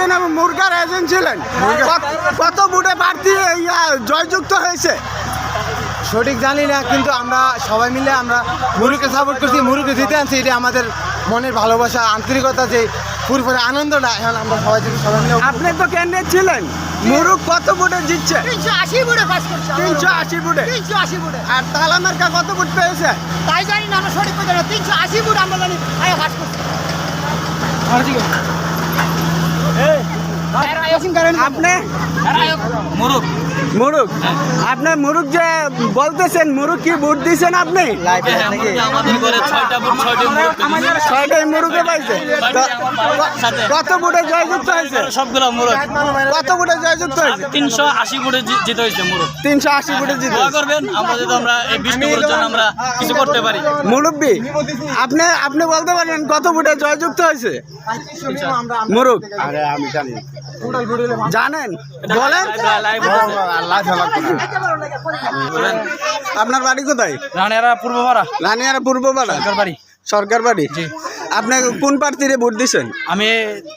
ছিলেন এবং মুরগার এজেন্ট ছিলেন। কত ভোটে প্রার্থী জয়যুক্ত হয়েছে? সঠিক জানি না, কিন্তু আমরা সবাই মিলে আমরা মুরুকে সাপোর্ট করছি, মুরুকে জিতে আনছি। এটা আমাদের মনের ভালোবাসা, আন্তরিকতা, যে পুরোপুরি আনন্দটা এখন আমরা সবাই যদি সবাই মিলে। আপনি তো ক্যান্ডিডেট ছিলেন, মুরুক কত ভোটে জিতছে? 380 ভোটে পাস করছে। 380 ভোটে। 380 ভোটে। আর তালা মার্কা কত ভোট পেয়েছে? তাই জানি না, আমরা সঠিক কথা না। 380 ভোট আমরা জানি আয়া পাস করছে। আপনি মুরুক মুরুক, আপনি মুরুক যে বলতেছেন, মুরুক কি ভোট দিয়েছেন আপনি? আমাদের ঘরে 6টা ভোট 6টি মুরুক 6টাই মুরুকে পাইছে। কত ভোটে জয়যুক্ত হয়েছে? সবগুলো মুরুক। কত ভোটে জয়যুক্ত হয়েছে? 380 ভোটে জিতে হয়েছে মুরুক। 380 ভোটে জিতে। দোয়া করবেন আমরা যদি আমরা এই বৃষ্টির জন্য আমরা কিছু করতে পারি। মুরব্বী, আপনি বলতে পারবেন কত ভোটে জয়যুক্ত হয়েছে মুরুক? আরে আমি জানি জানেন, বলেন। আপনার বাড়ি কোথায়? রানিয়ারা পূর্বপাড়া। রানিয়ারা পূর্বপাড়া সরকার বাড়ি। সরকার বাড়ি। আপনি কোন প্রার্থীরে ভোট দিচ্ছেন? আমি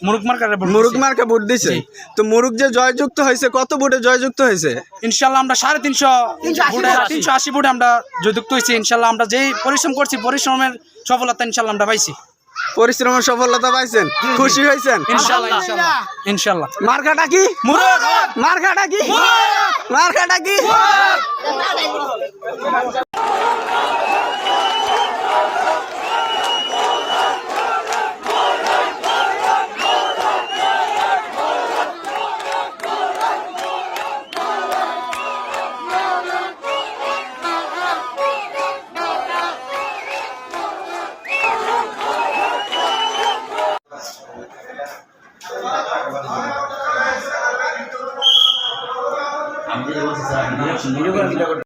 মুরুক মার্কারে মুরুক মার্কা ভোট দিচ্ছেন। তো মুরুক যে জয়যুক্ত হয়েছে, কত ভোটে জয়যুক্ত হয়েছে? ইনশাল্লাহ আমরা 380 ভোটে আমরা জয়যুক্ত হয়েছি। ইনশাল্লাহ আমরা যেই পরিশ্রম করছি, পরিশ্রমের সফলতা ইনশাল্লাহ আমরা পাইছি। পরিশ্রমের সফলতা পাইছেন, খুশি হয়েছেন? ইনশাল্লাহ ইনশাল্লাহ ইনশাল্লাহ। মার্কাটা কি? মুরুক। মার্কাটা কি? মার্কাটা কি? আমি